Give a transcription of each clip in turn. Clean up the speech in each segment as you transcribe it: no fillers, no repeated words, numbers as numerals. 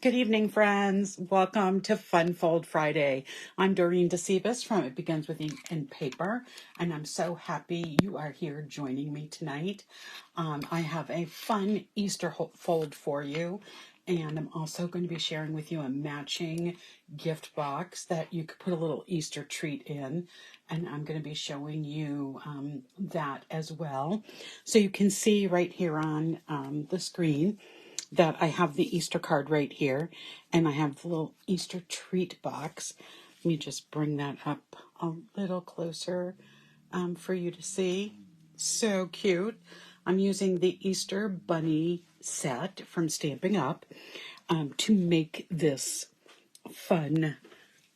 Good evening, friends. Welcome to Fun Fold Friday. I'm Dorene Decibus from It Begins with Ink and Paper, and I'm so happy you are here joining me tonight. I have a fun Easter fold for you, and I'm also going to be sharing with you a matching gift box that you could put a little Easter treat in, and I'm going to be showing you that as well. So you can see right here on the screen that I have the Easter card right here, and I have the little Easter treat box. Let me just bring that up a little closer for you to see. So cute. I'm using the Easter Bunny set from Stampin' Up! To make this fun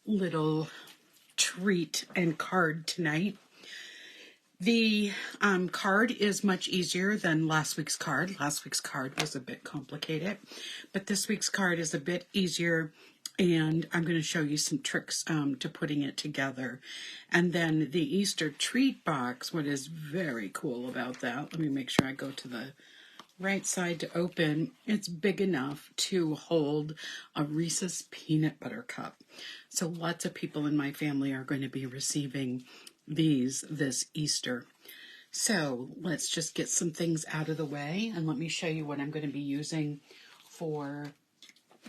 little treat and card tonight. The card is much easier than last week's card. Last week's card was a bit complicated, but this week's card is a bit easier, and I'm going to show you some tricks to putting it together. And then the Easter treat box, what is very cool about that, let me make sure I go to the right side to open. It's big enough to hold a Reese's peanut butter cup. So lots of people in my family are going to be receiving these this Easter. So let's just get some things out of the way, and let me show you what I'm going to be using for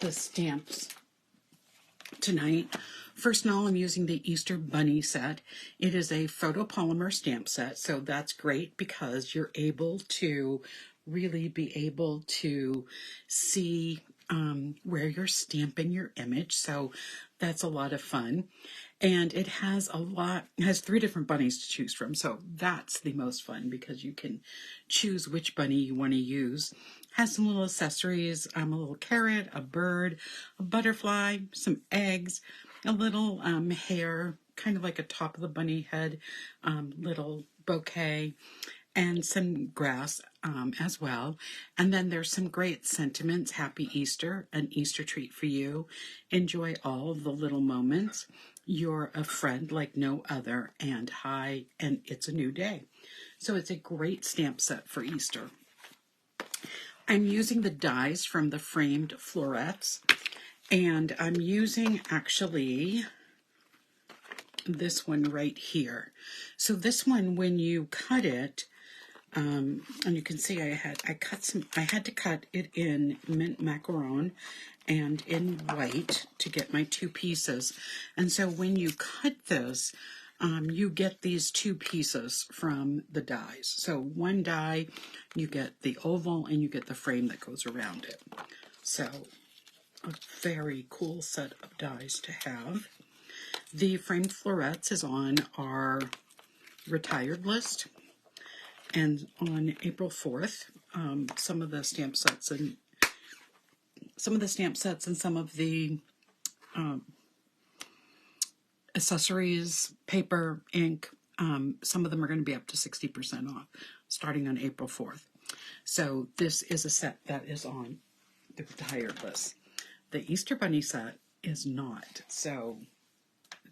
the stamps tonight. First of all, I'm using the Easter Bunny set. It is a photopolymer stamp set, so that's great because you're able to really be able to see where you're stamping your image, so that's a lot of fun. And it has three different bunnies to choose from, so that's the most fun because you can choose which bunny you want to use. Has some little accessories, a little carrot, a bird, a butterfly, some eggs, a little hair, kind of like a top of the bunny head, little bouquet, and some grass as well. And then there's some great sentiments. Happy Easter, an Easter treat for you. Enjoy all the little moments. You're a friend like no other, and hi, and it's a new day. So it's a great stamp set for Easter. I'm using the dies from the framed florets, and I'm using actually this one right here. So this one, when you cut it, and you can see I had to cut it in mint macaron and in white to get my two pieces. And so when you cut this, you get these two pieces from the dies. So one die, you get the oval and you get the frame that goes around it. So a very cool set of dies to have. The framed florets is on our retired list. And on April 4th, some of the stamp sets and some of the accessories, paper, ink, some of them are going to be up to 60% off starting on April 4th. So this is a set that is on the retired list. The Easter Bunny set is not, so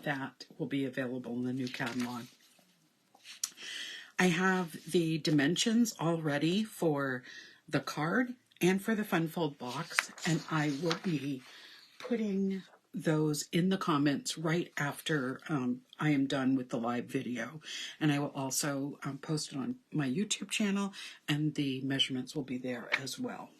that will be available in the new catalog. I have the dimensions all ready for the card and for the Fun Fold box, and I will be putting those in the comments right after I am done with the live video. And I will also post it on my YouTube channel, and the measurements will be there as well.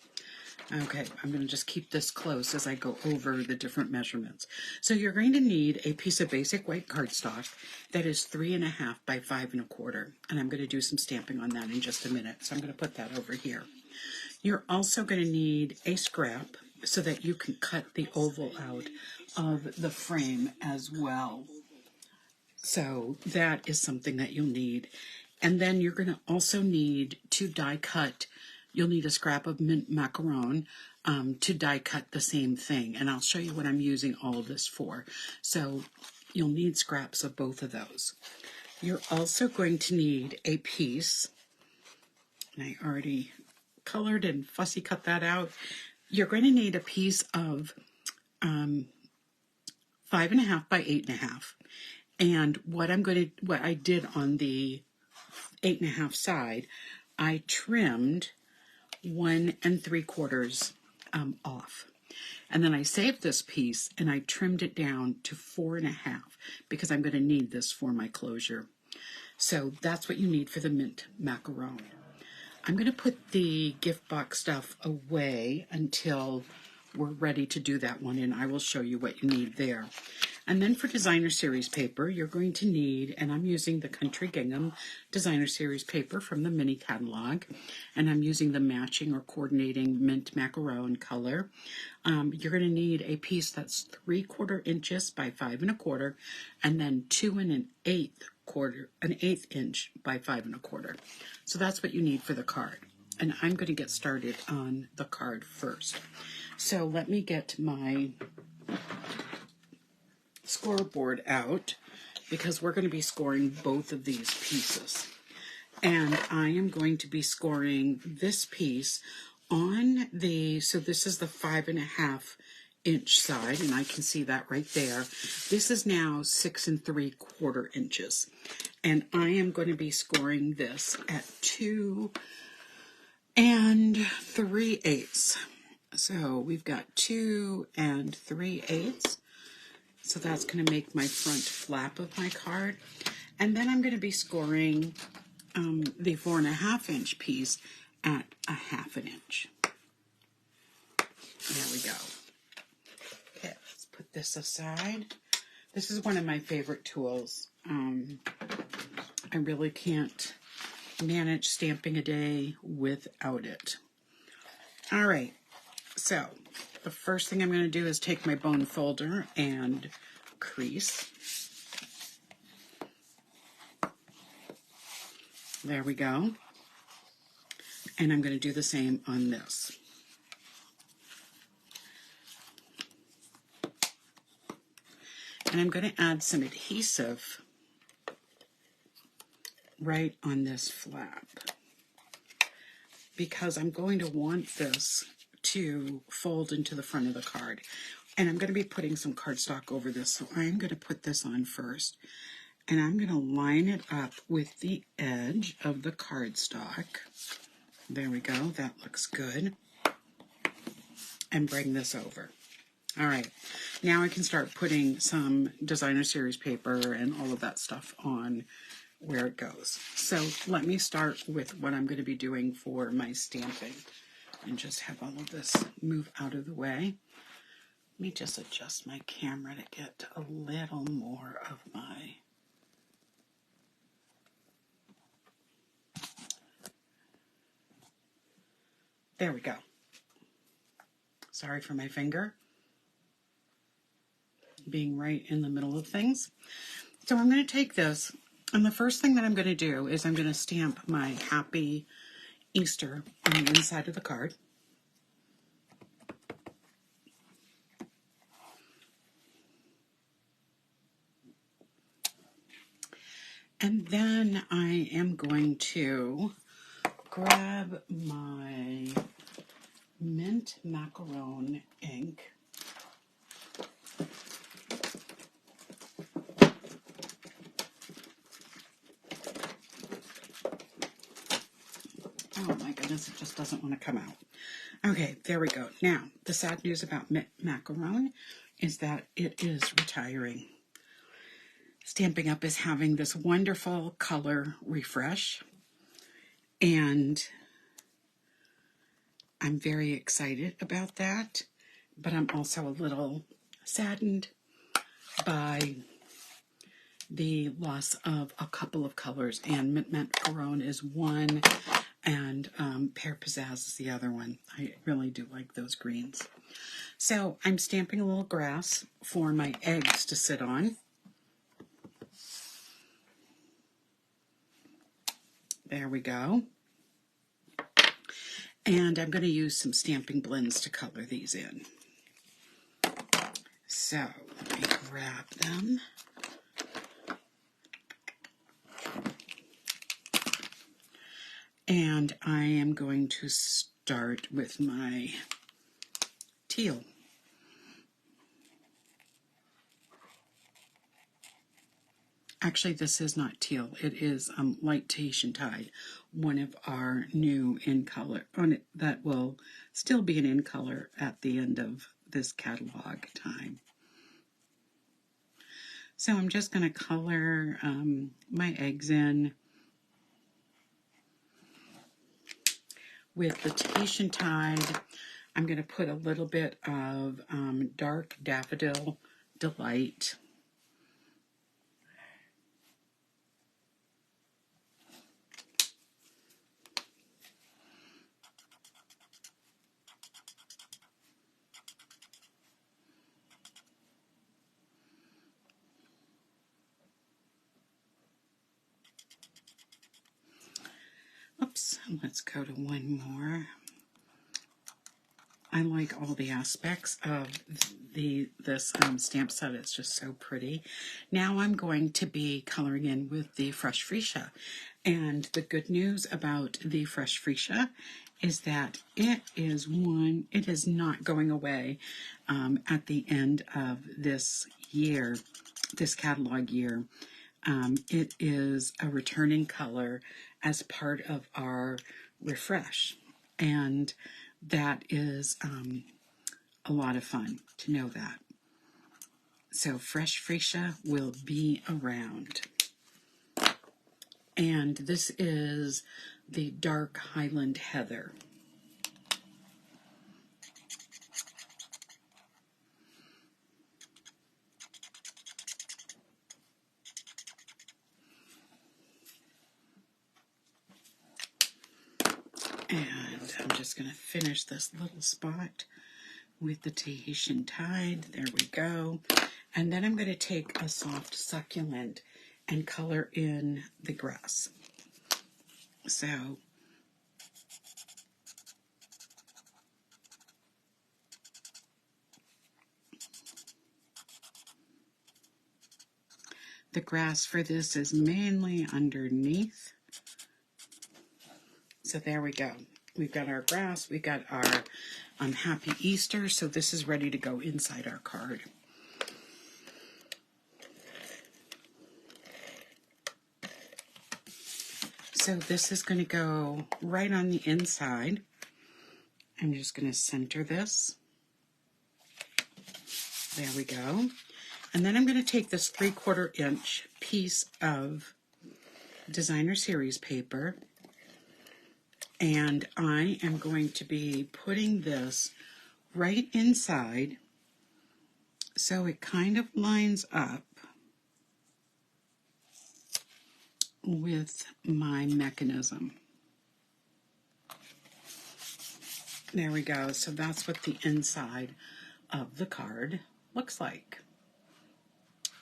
Okay, I'm going to just keep this close as I go over the different measurements. So you're going to need a piece of basic white cardstock that is 3.5 by 5 1/4, and I'm going to do some stamping on that in just a minute. So I'm going to put that over here. You're also going to need a scrap so that you can cut the oval out of the frame as well. So that is something that you'll need. And then you're going to also need to die cut. You'll need a scrap of mint macaron to die cut the same thing. And I'll show you what I'm using all of this for. So you'll need scraps of both of those. You're also going to need a piece, and I already colored and fussy cut that out. You're going to need a piece of 5.5 by 8.5. And what I did on the 8.5 side, I trimmed 1 3/4 off. And then I saved this piece and I trimmed it down to 4.5 because I'm going to need this for my closure. So that's what you need for the mint macaron. I'm going to put the gift box stuff away until we're ready to do that one, and I will show you what you need there. And then for designer series paper, you're going to need, and I'm using the Country Gingham designer series paper from the mini catalog, and I'm using the matching or coordinating mint macaron color. You're going to need a piece that's 3/4 inches by 5 1/4, and then 2 1/8 inch by 5 1/4. So that's what you need for the card. And I'm going to get started on the card first. So let me get my scoreboard out because we're going to be scoring both of these pieces. And I am going to be scoring this piece on the, so this is the 5 1/2 inch side, and I can see that right there. This is now 6 3/4 inches. And I am going to be scoring this at 2 3/8. So we've got 2 3/8. So that's going to make my front flap of my card. And then I'm going to be scoring the 4 1/2 inch piece at 1/2 inch. There we go. Okay, let's put this aside. This is one of my favorite tools. I really can't manage stamping a day without it. All right, so the first thing I'm going to do is take my bone folder and crease. There we go. And I'm going to do the same on this. And I'm going to add some adhesive right on this flap because I'm going to want this to fold into the front of the card. And I'm going to be putting some cardstock over this, so I'm going to put this on first. And I'm going to line it up with the edge of the cardstock. There we go, that looks good. And bring this over. All right, now I can start putting some designer series paper and all of that stuff on where it goes. So let me start with what I'm going to be doing for my stamping and just have all of this move out of the way. Let me just adjust my camera to get a little more of my there we go. Sorry for my finger being right in the middle of things. So I'm going to take this, and the first thing that I'm going to do is I'm going to stamp my Happy Easter on the inside of the card. And then I am going to grab my mint macaron ink. Oh my goodness, it just doesn't want to come out. Okay, there we go. Now, the sad news about mint macaron is that it is retiring. Stampin' Up! Is having this wonderful color refresh, and I'm very excited about that, but I'm also a little saddened by the loss of a couple of colors, and mint macaron is one, and Pear Pizzazz is the other one. I really do like those greens. So I'm stamping a little grass for my eggs to sit on. There we go. And I'm going to use some stamping blends to color these in. So let me grab them. And I am going to start with my teal. Actually, this is not teal. It is light Tahitian Tide, one of our new in color on it that will still be an in color at the end of this catalog time. So I'm just going to color my eggs in with the Tahitian Tide. I'm going to put a little bit of dark Daffodil Delight. Oops, let's go to one more. I like all the aspects of this stamp set. It's just so pretty. Now I'm going to be coloring in with the Fresh Freesia. And the good news about the Fresh Freesia is that it is not going away at the end of this year, this catalog year. It is a returning color as part of our refresh. And that is a lot of fun to know that. So Fresh Freesia will be around. And this is the Dark Highland Heather. And I'm just going to finish this little spot with the Tahitian Tide. There we go. And then I'm going to take a soft succulent and color in the grass. So the grass for this is mainly underneath. So there we go. We've got our grass, we got our Happy Easter, so this is ready to go inside our card. So this is going to go right on the inside. I'm just going to center this. There we go. And then I'm going to take this 3/4 inch piece of Designer Series paper, and I am going to be putting this right inside so it kind of lines up with my mechanism. There we go. So that's what the inside of the card looks like.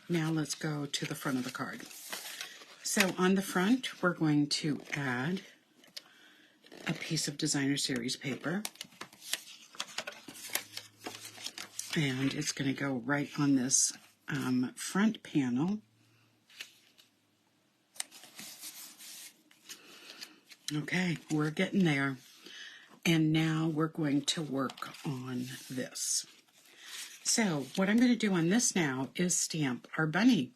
Now let's go to the front of the card. So on the front, we're going to add a piece of Designer Series paper. And it's going to go right on this front panel. Okay, we're getting there. And now we're going to work on this. So what I'm going to do on this now is stamp our bunny.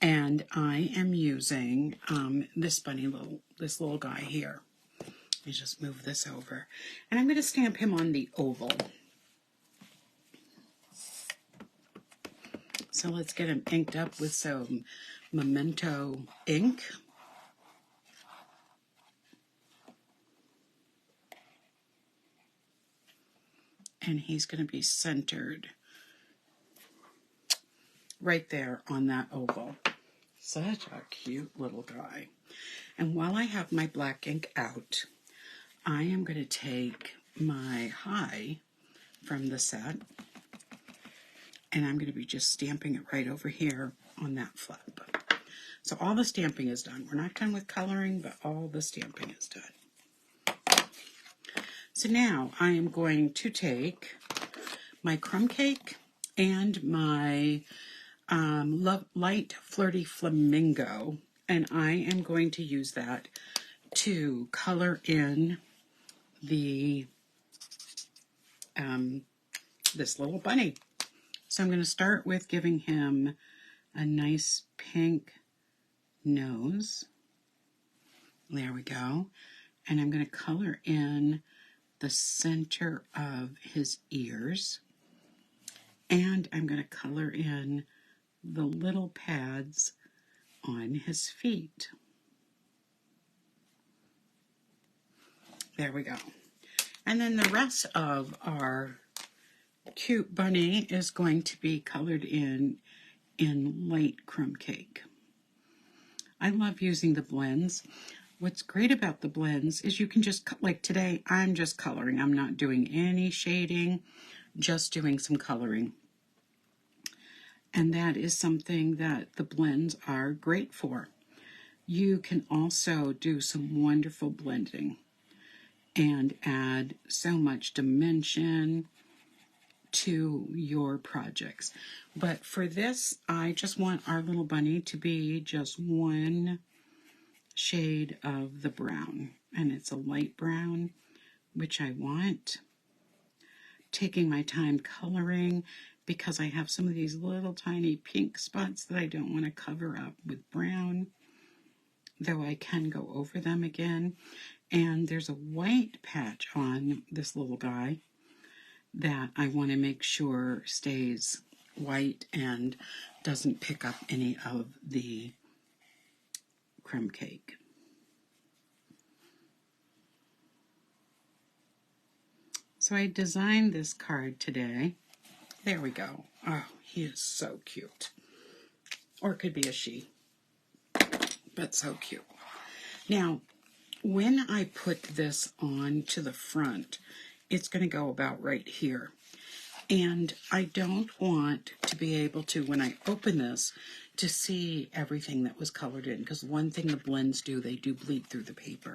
And I am using this little guy here. Let me just move this over. And I'm going to stamp him on the oval. So let's get him inked up with some Memento ink. And he's going to be centered right there on that oval. Such a cute little guy. And while I have my black ink out, I am going to take my high from the set, and I'm going to be just stamping it right over here on that flap. So all the stamping is done. We're not done with coloring, but all the stamping is done. So now I am going to take my crumb cake and my Light Flirty Flamingo, and I am going to use that to color in the this little bunny. So I'm going to start with giving him a nice pink nose. There we go. And I'm going to color in the center of his ears. And I'm going to color in the little pads on his feet. There we go. And then the rest of our cute bunny is going to be colored in light crumb cake. I love using the blends. What's great about the blends is you can just, like today, I'm just coloring. I'm not doing any shading, just doing some coloring. And that is something that the blends are great for. You can also do some wonderful blending and add so much dimension to your projects. But for this, I just want our little bunny to be just one shade of the brown, and it's a light brown, which I want. Taking my time coloring because I have some of these little tiny pink spots that I don't want to cover up with brown, though I can go over them again. And there's a white patch on this little guy that I want to make sure stays white and doesn't pick up any of the crumb cake. So I designed this card today. There we go. Oh, he is so cute. Or it could be a she, but so cute. Now, when I put this on to the front, it's going to go about right here. And I don't want to be able to, when I open this, to see everything that was colored in. Because one thing the blends do, they do bleed through the paper.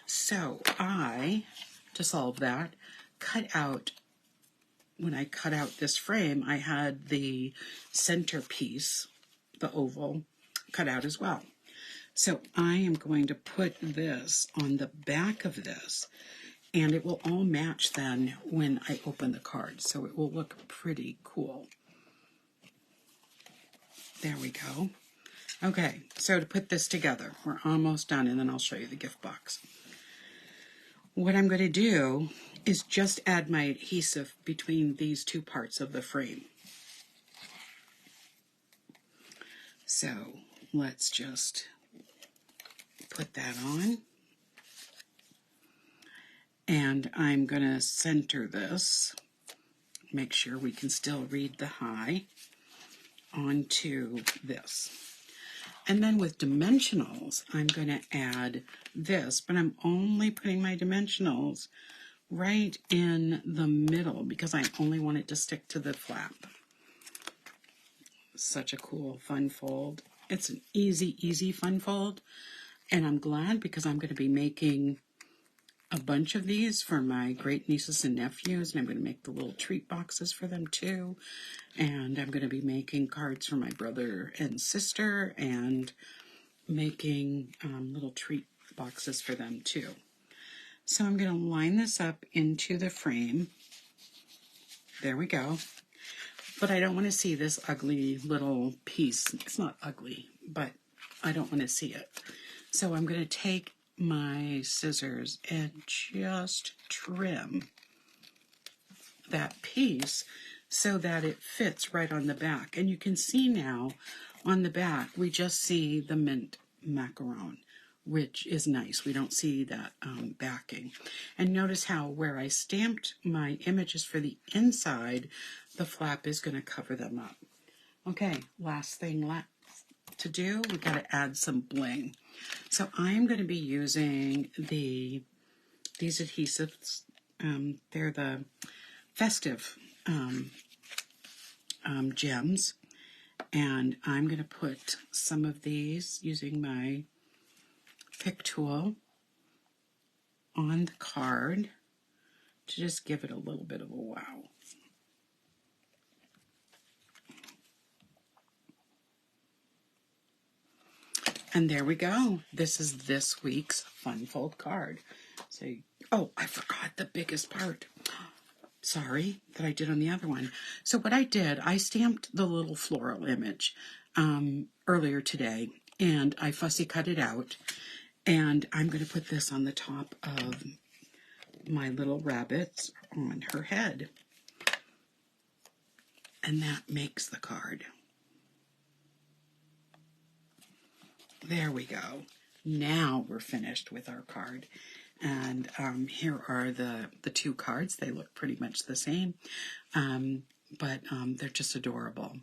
So I, to solve that, cut out, when I cut out this frame, I had the centerpiece, the oval, cut out as well. So I am going to put this on the back of this, and it will all match then when I open the card. So it will look pretty cool. There we go. Okay, so to put this together, we're almost done, and then I'll show you the gift box. What I'm going to do is just add my adhesive between these two parts of the frame. So let's just put that on. And I'm going to center this, make sure we can still read the high, onto this. And then with dimensionals, I'm going to add this, but I'm only putting my dimensionals right in the middle because I only want it to stick to the flap. Such a cool fun fold. It's an easy fun fold, and I'm glad because I'm going to be making a bunch of these for my great nieces and nephews, and I'm going to make the little treat boxes for them too. And I'm going to be making cards for my brother and sister and making little treat boxes for them too. So I'm going to line this up into the frame. There we go. But I don't want to see this ugly little piece. It's not ugly, but I don't want to see it. So I'm going to take my scissors and just trim that piece so that it fits right on the back. And you can see now on the back, we just see the mint macaron, which is nice. We don't see that backing. And notice how where I stamped my images for the inside, the flap is going to cover them up. Okay, last thing left to do, we got to add some bling. So I'm going to be using these adhesives. They're the festive gems, and I'm going to put some of these using my pick tool on the card to just give it a little bit of a wow. And there we go. This is this week's Fun Fold card. So, oh, I forgot the biggest part. Sorry, that I did on the other one. So what I did, I stamped the little floral image earlier today, and I fussy cut it out. And I'm going to put this on the top of my little rabbit on her head. and that makes the card. There we go. Now we're finished with our card. And here are the two cards. They look pretty much the same, but they're just adorable.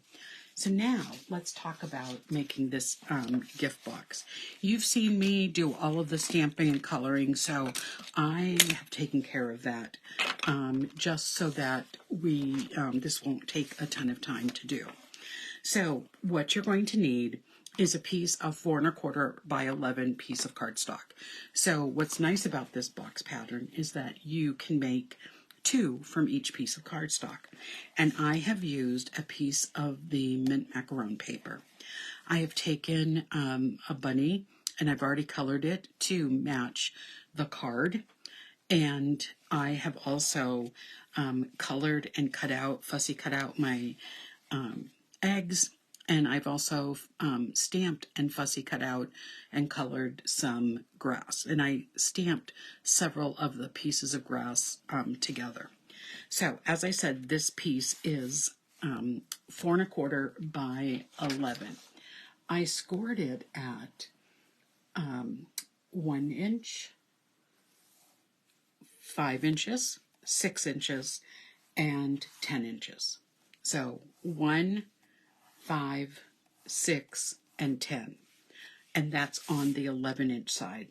So now let's talk about making this gift box. You've seen me do all of the stamping and coloring, so I have taken care of that just so that this won't take a ton of time to do. So what you're going to need is a piece of 4 1/4 by 11 piece of cardstock. So what's nice about this box pattern is that you can make 2 from each piece of cardstock. And I have used a piece of the mint macaron paper. I have taken a bunny and I've already colored it to match the card. And I have also colored and fussy cut out my eggs. And I've also stamped and fussy cut out and colored some grass. And I stamped several of the pieces of grass together. So, as I said, this piece is 4 1/4 by 11. I scored it at 1 inch, 5 inches, 6 inches, and 10 inches. So 1, 5, 6, and 10. And that's on the 11-inch side.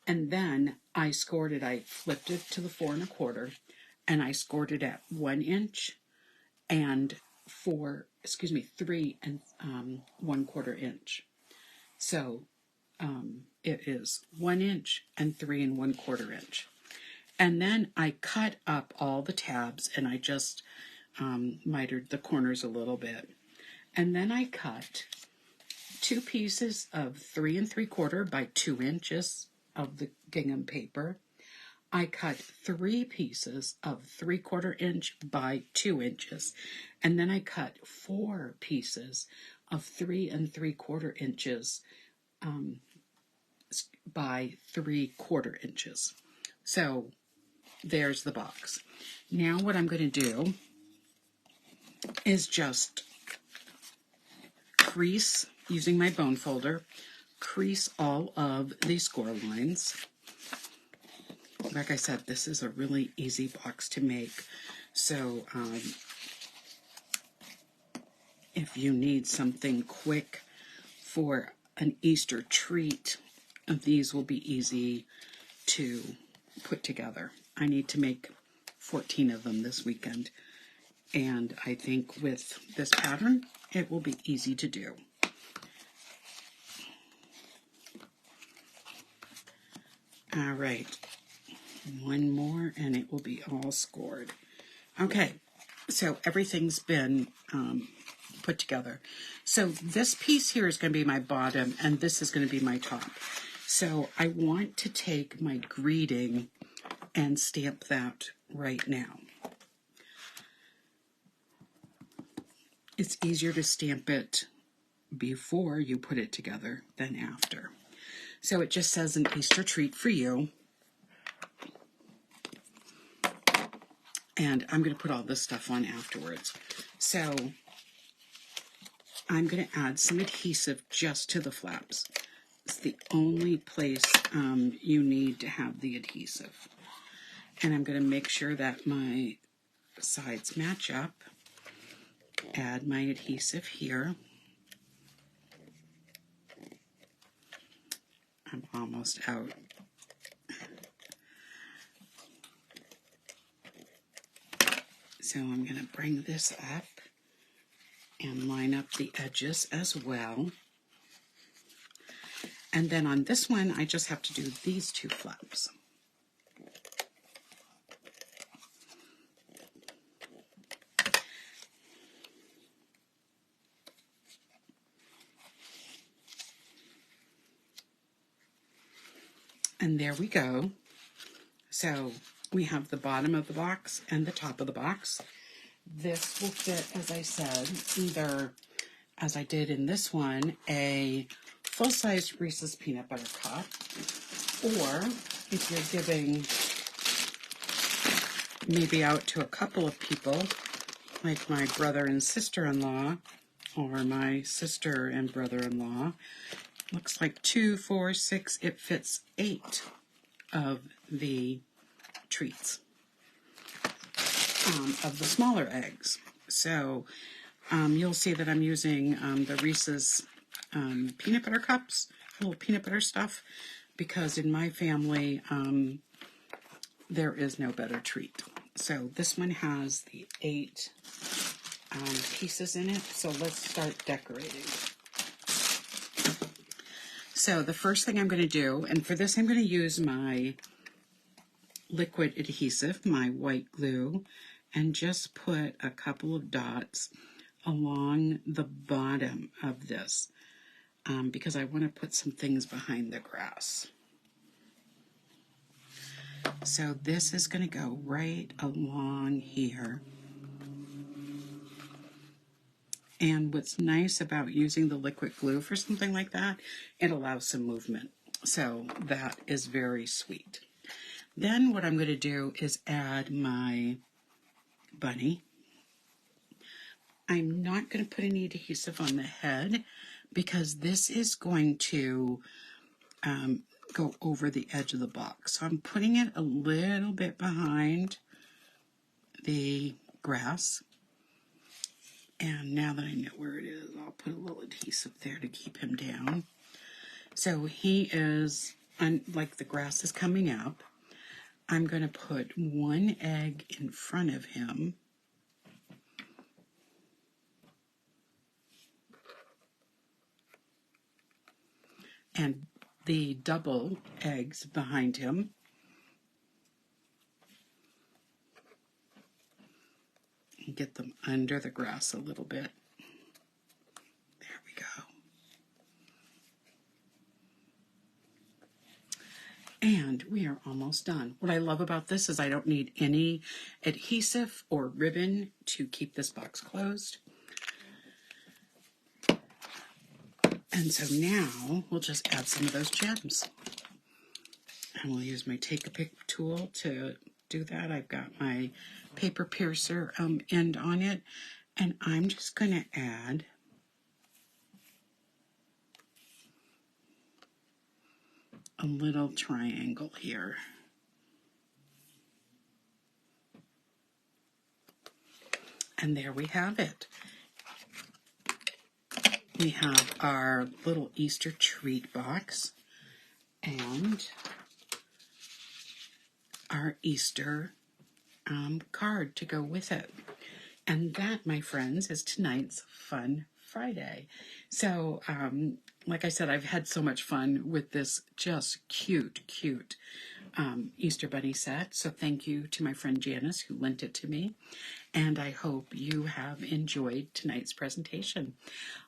And then I scored it, I flipped it to the 4 1/4, and I scored it at 1 inch and 3 and 1/4 inch. So it is 1 inch and 3 and 1/4 inch. And then I cut up all the tabs and I just mitered the corners a little bit. And then I cut 2 pieces of 3 3/4 by 2 inches of the gingham paper. I cut 3 pieces of 3/4 inch by 2 inches. And then I cut 4 pieces of 3 3/4 inches by 3/4 inches. So there's the box. Now what I'm going to do is just crease, using my bone folder, crease all of the score lines. Like I said, this is a really easy box to make. So if you need something quick for an Easter treat, these will be easy to put together. I need to make 14 of them this weekend. And I think with this pattern, it will be easy to do. All right, one more and it will be all scored. Okay, so everything's been put together. So this piece here is going to be my bottom and this is going to be my top. So I want to take my greeting and stamp that right now. It's easier to stamp it before you put it together than after. So it just says an Easter treat for you. And I'm going to put all this stuff on afterwards. So I'm going to add some adhesive just to the flaps. It's the only place you need to have the adhesive. And I'm going to make sure that my sides match up. Add my adhesive here. I'm almost out. So I'm going to bring this up and line up the edges as well. And then on this one, I just have to do these 2 flaps. And there we go. So we have the bottom of the box and the top of the box. This will fit, as I said, either, as I did in this one, a full-size Reese's Peanut Butter Cup, or if you're giving maybe out to a couple of people, like my brother and sister-in-law, or my sister and brother-in-law. Looks like 2, 4, 6, it fits 8 of the treats, of the smaller eggs. So you'll see that I'm using the Reese's peanut butter cups, little peanut butter stuff, because in my family there is no better treat. So this one has the 8 pieces in it. So let's start decorating. So the first thing I'm going to do, and for this I'm going to use my liquid adhesive, my white glue, and just put a couple of dots along the bottom of this because I want to put some things behind the grass. So this is going to go right along here. And what's nice about using the liquid glue for something like that, it allows some movement. So that is very sweet. Then what I'm going to do is add my bunny. I'm not going to put any adhesive on the head because this is going to go over the edge of the box. So I'm putting it a little bit behind the grass. And now that I know where it is, I'll put a little adhesive there to keep him down. So he is, like the grass is coming up, I'm going to put 1 egg in front of him. And the double eggs behind him. And get them under the grass a little bit. There we go. And we are almost done. What I love about this is I don't need any adhesive or ribbon to keep this box closed. And so now we'll just add some of those gems. And we'll use my Take a Pic tool to do that. I've got my paper piercer end on it. And I'm just going to add a little triangle here. And there we have it. We have our little Easter treat box and our Easter card to go with it. And that, my friends, is tonight's Fun Friday. So, like I said, I've had so much fun with this just cute Easter Bunny set. So thank you to my friend Janice who lent it to me. And I hope you have enjoyed tonight's presentation.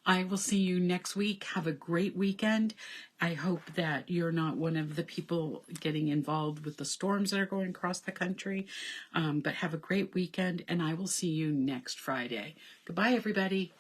I will see you next week. Have a great weekend. I hope that you're not one of the people getting involved with the storms that are going across the country. But have a great weekend, and I will see you next Friday. Goodbye, everybody.